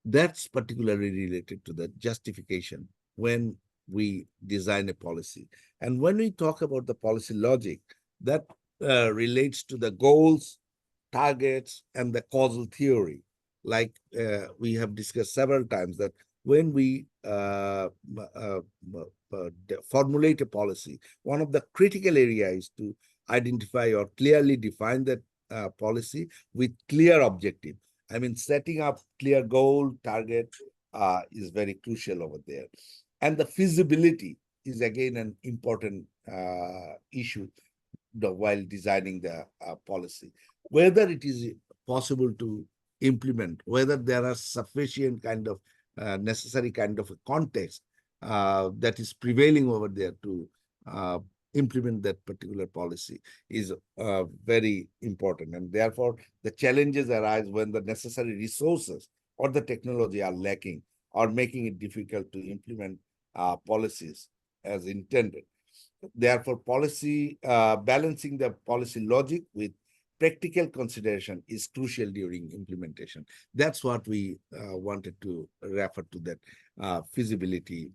That's particularly related to the justification when we design a policy. And when we talk about the policy logic, that relates to the goals, targets, and the causal theory. Like we have discussed several times that when we formulate a policy, one of the critical areas is to identify or clearly define that policy with clear objective. I mean, setting up clear goal, target is very crucial over there. And the feasibility is again an important issue while designing the policy. Whether it is possible to implement, whether there are sufficient kind of necessary kind of a context that is prevailing over there to implement that particular policy is very important. And therefore, the challenges arise when the necessary resources or the technology are lacking or making it difficult to implement policies as intended. Therefore, policy balancing the policy logic with practical consideration is crucial during implementation. That's what we wanted to refer to, that feasibility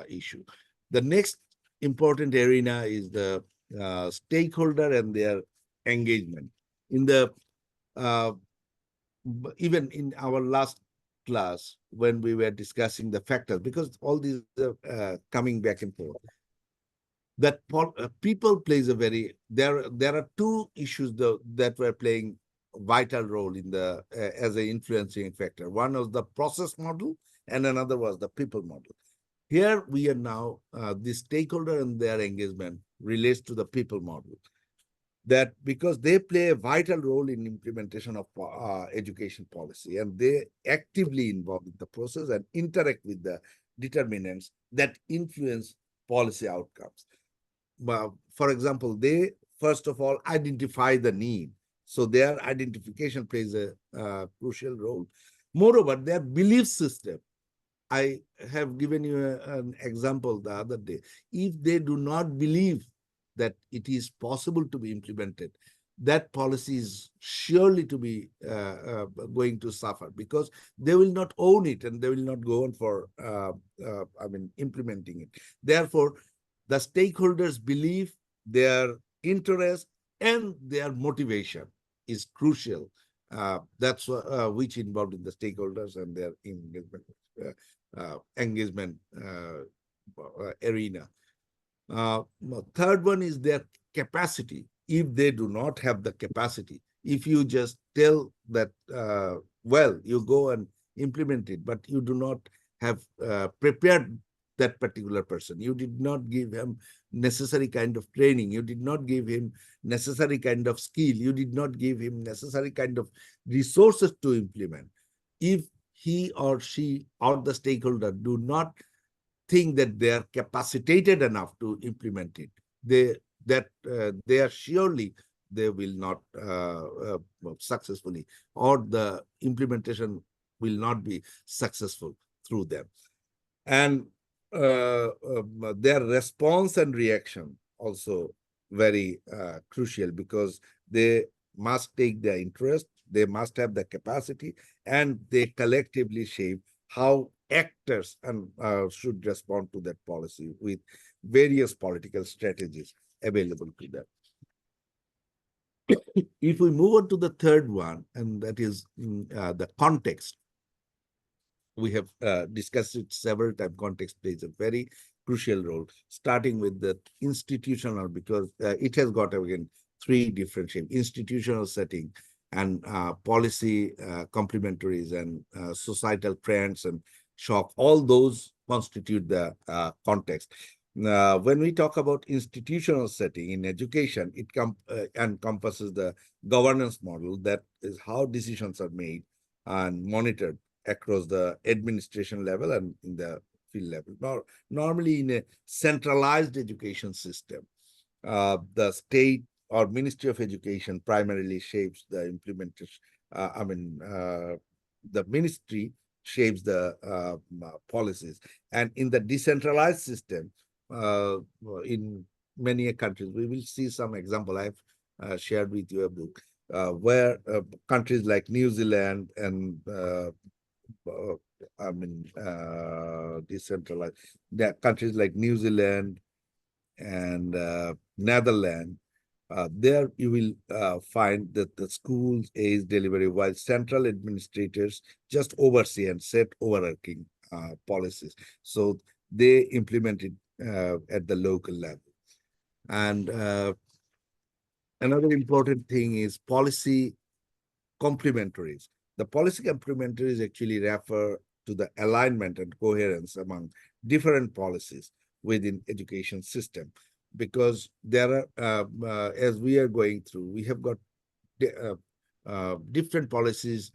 issue. The next important arena is the stakeholder and their engagement. In the even in our last class, when we were discussing the factors, because all these are coming back and forth, that people plays a very, there are two issues that were playing a vital role in the as an influencing factor. One was the process model and another was the people model. Here we are now, the stakeholder and their engagement relates to the people model. That because they play a vital role in implementation of education policy, and they actively involved in the process and interact with the determinants that influence policy outcomes. For example, they first of all identify the need. So their identification plays a crucial role. Moreover, their belief system. I have given you an example the other day. If they do not believe that it is possible to be implemented, that policy is surely to be going to suffer, because they will not own it and they will not go on for implementing it. Therefore, the stakeholders' belief, their interest, and their motivation is crucial. That's which involved in the stakeholders and their engagement arena. Third one is their capacity. If they do not have the capacity, if you just tell that, well, you go and implement it, but you do not have prepared that particular person, you did not give him necessary kind of training, you did not give him necessary kind of skill, you did not give him necessary kind of resources to implement. If he or she or the stakeholder do not think that they are capacitated enough to implement it, they are surely they will not successfully, or the implementation will not be successful through them. And their response and reaction also very crucial, because they must take their interest, they must have the capacity, and they collectively shape how actors and should respond to that policy with various political strategies available to them. If we move on to the third one, and that is the context. We have discussed it several times. Context plays a very crucial role, starting with the institutional, because it has got, again, three different shapes: institutional setting and policy complementaries and societal trends and shock. All those constitute the context. When we talk about institutional setting in education, it encompasses the governance model, that is how decisions are made and monitored across the administration level and in the field level. Normally in a centralized education system, the state or Ministry of Education primarily shapes the implementation. The ministry shapes the policies. And in the decentralized system, in many countries, we will see some example. I've shared with you a book where countries like New Zealand and decentralized, there are countries like New Zealand and Netherlands. There you will find that the schools age delivery, while central administrators just oversee and set overarching policies. So they implement it at the local level. And another important thing is policy complementaries. The policy complementaries actually refer to the alignment and coherence among different policies within education system, because there are, as we are going through, we have got different policies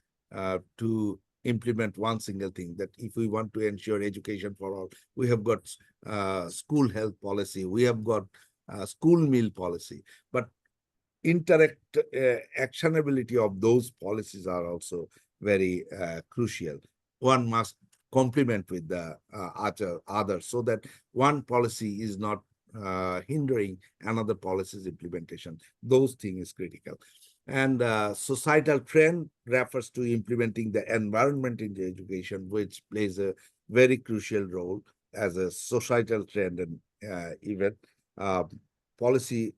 to implement one single thing, that if we want to ensure education for all, we have got school health policy, we have got school meal policy, but actionability of those policies are also very crucial. One must complement with the others, so that one policy is not hindering another policy's implementation. Those things is critical. And societal trend refers to implementing the environment in the education, which plays a very crucial role as a societal trend and event. Policy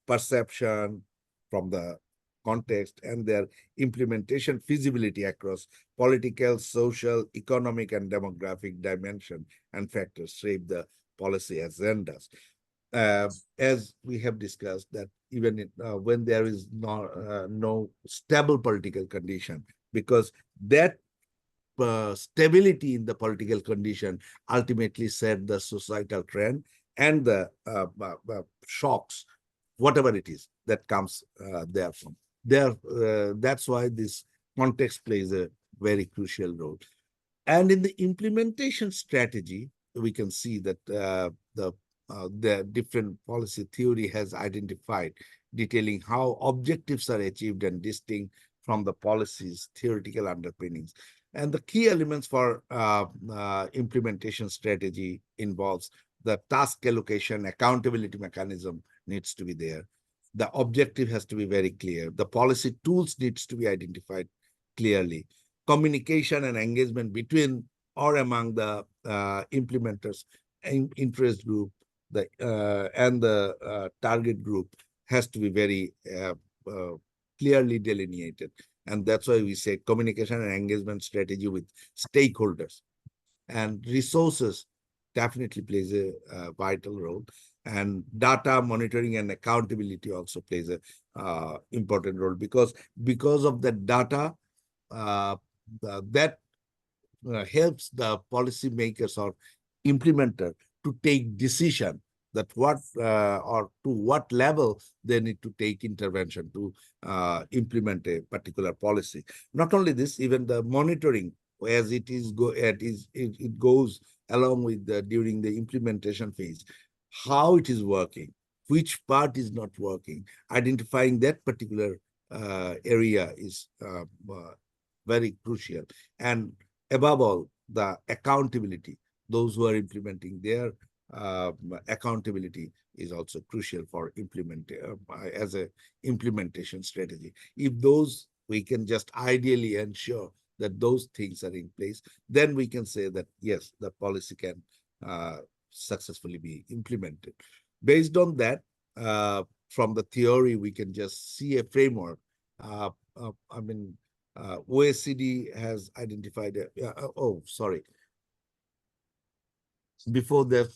perception from the context and their implementation feasibility across political, social, economic, and demographic dimension and factors shape the policy agendas. As we have discussed, that even when there is no stable political condition, because that stability in the political condition ultimately set the societal trend and the shocks, whatever it is that comes therefrom. That's why this context plays a very crucial role. And in the implementation strategy, we can see that the different policy theory has identified, detailing how objectives are achieved and distinct from the policy's theoretical underpinnings. And the key elements for implementation strategy involves the task allocation, accountability mechanism needs to be there. The objective has to be very clear. The policy tools needs to be identified clearly. Communication and engagement between or among the implementers, interest group, and the target group has to be very clearly delineated. And that's why we say communication and engagement strategy with stakeholders. And resources definitely plays a vital role. And data monitoring and accountability also plays a important role, because of the data that helps the policymakers or implementer to take decision that what or to what level they need to take intervention to implement a particular policy. Not only this, even the monitoring, as it goes along with during the implementation phase, how it is working, which part is not working, identifying that particular area is very crucial. And above all, the accountability, those who are implementing their accountability is also crucial for as a implementation strategy. If those, we can just ideally ensure that those things are in place, then we can say that yes, the policy can successfully be implemented. Based on that, from the theory, we can just see a framework. OECD has identified before that,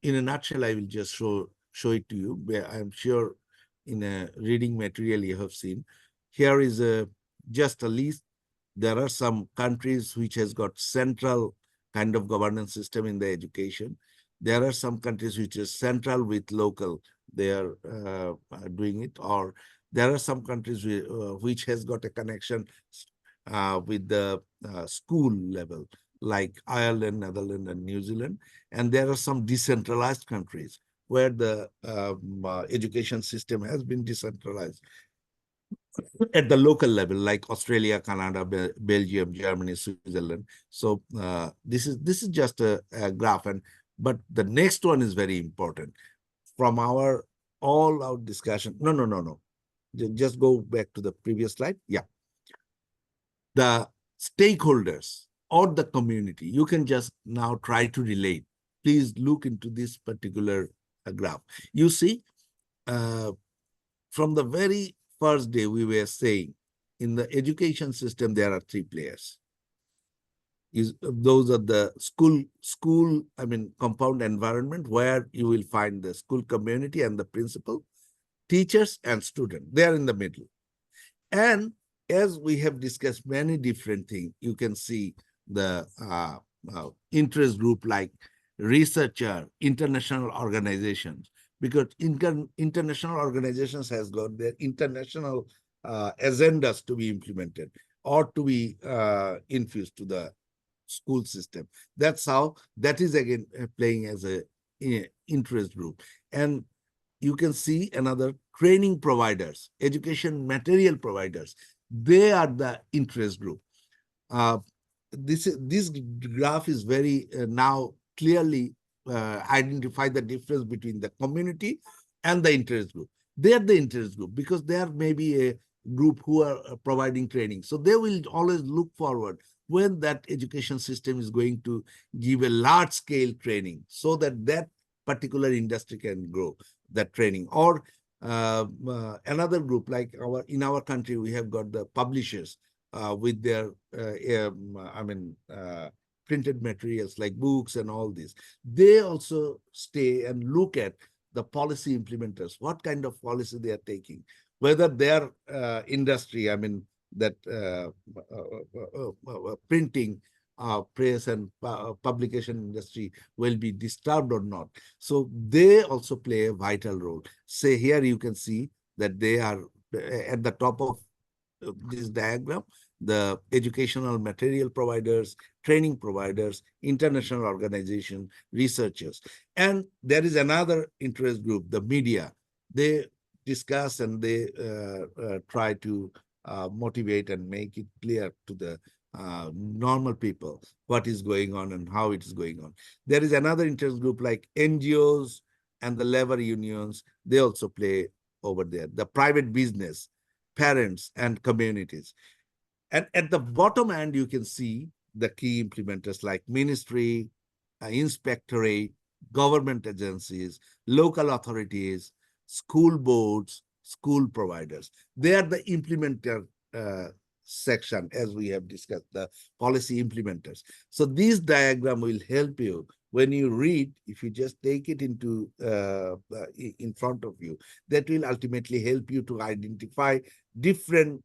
in a nutshell, I will just show it to you. Where I'm sure in a reading material you have seen. Here is just a list. There are some countries which has got central kind of governance system in the education. There are some countries which is central with local. They are doing it, or there are some countries which has got a connection with the school level, like Ireland, Netherlands, and New Zealand. And there are some decentralized countries where the education system has been decentralized at the local level, like Australia, Canada, Belgium, Germany, Switzerland. So this is just a graph, but the next one is very important. From our all our discussion, no. Just go back to the previous slide. Yeah, the stakeholders or the community. You can just now try to relate. Please look into this particular graph. You see, from the very first day we were saying, in the education system, there are three players. Those are the school, I mean, compound environment where you will find the school community and the principal, teachers and student. They are in the middle. And as we have discussed many different things, you can see the interest group like researcher, international organizations, because international organizations has got their international agendas to be implemented or to be infused to the school system. That's how that is again playing as a interest group. And you can see another training providers, education material providers. They are the interest group. This graph is very now clearly identify the difference between the community and the interest group. They are the interest group because they are maybe a group who are providing training. So they will always look forward when that education system is going to give a large scale training so that that particular industry can grow that training. Or another group like in our country, we have got the publishers with their printed materials like books and all this. They also stay and look at the policy implementers, what kind of policy they are taking, whether their industry, that printing, press and publication industry will be disturbed or not. So they also play a vital role. Say here you can see that they are at the top of this diagram, the educational material providers, training providers, international organization, researchers. And there is another interest group, the media. They discuss and they try to motivate and make it clear to the normal people what is going on and how it is going on. There is another interest group like NGOs and the labor unions. They also play over there. The private business, parents and communities. And at the bottom end, you can see the key implementers like ministry, inspectorate, government agencies, local authorities, school boards, school providers. They are the implementer section, as we have discussed, the policy implementers. So this diagram will help you when you read. If you just take it into in front of you, that will ultimately help you to identify different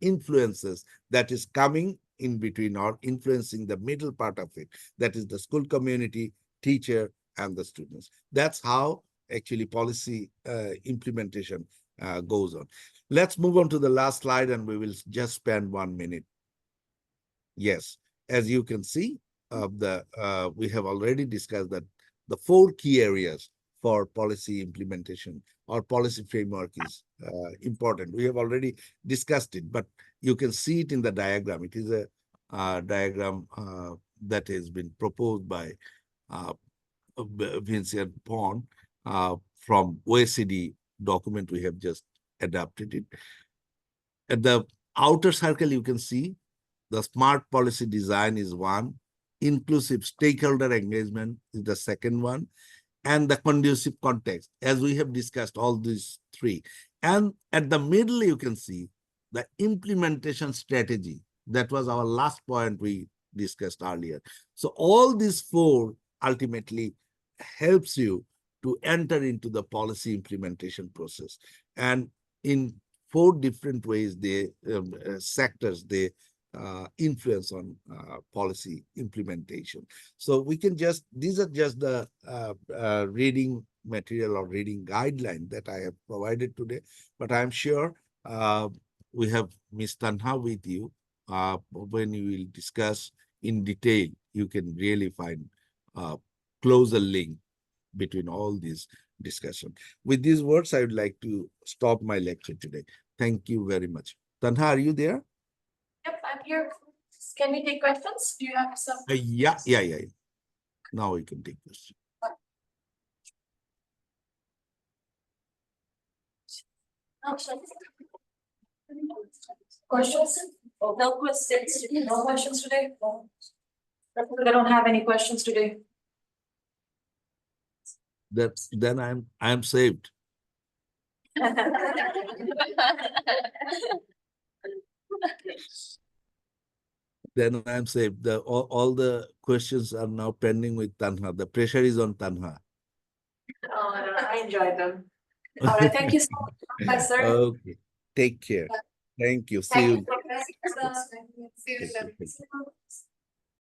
influences that is coming in between or influencing the middle part of it. That is the school community, teacher, and the students. That's how actually policy implementation goes on. Let's move on to the last slide and we will just spend 1 minute. Yes, as you can see, we have already discussed that the 4 key areas for policy implementation or policy framework is important. We have already discussed it, but you can see it in the diagram. It is a diagram that has been proposed by Vincent Pond from OECD document. We have just adapted it. At the outer circle, you can see the smart policy design is one, inclusive stakeholder engagement is the second one, and the conducive context, as we have discussed all these 3. And at the middle, you can see the implementation strategy. That was our last point we discussed earlier. So all these 4 ultimately helps you to enter into the policy implementation process. And in 4 different ways, sectors, they influence on policy implementation. So we can just, these are just the reading material or reading guideline that I have provided today, but I'm sure we have Ms. Tanha with you. When you will discuss in detail, you can really find a closer link between all these discussion. With these words, I would like to stop my lecture today. Thank you very much. Tanha, are you there? Yep, I'm here. Can we take questions? Do you have some? Yeah. Now we can take this. Questions? No questions. No questions today? I don't have any questions today. Then I'm saved. Then I'm saved. All the questions are now pending with Tanha. The pressure is on Tanha. Oh, I enjoyed them. All right, thank you so much, Professor. Okay. Take care. Thank you. See Thank you. you, Professor. See you Take care. then.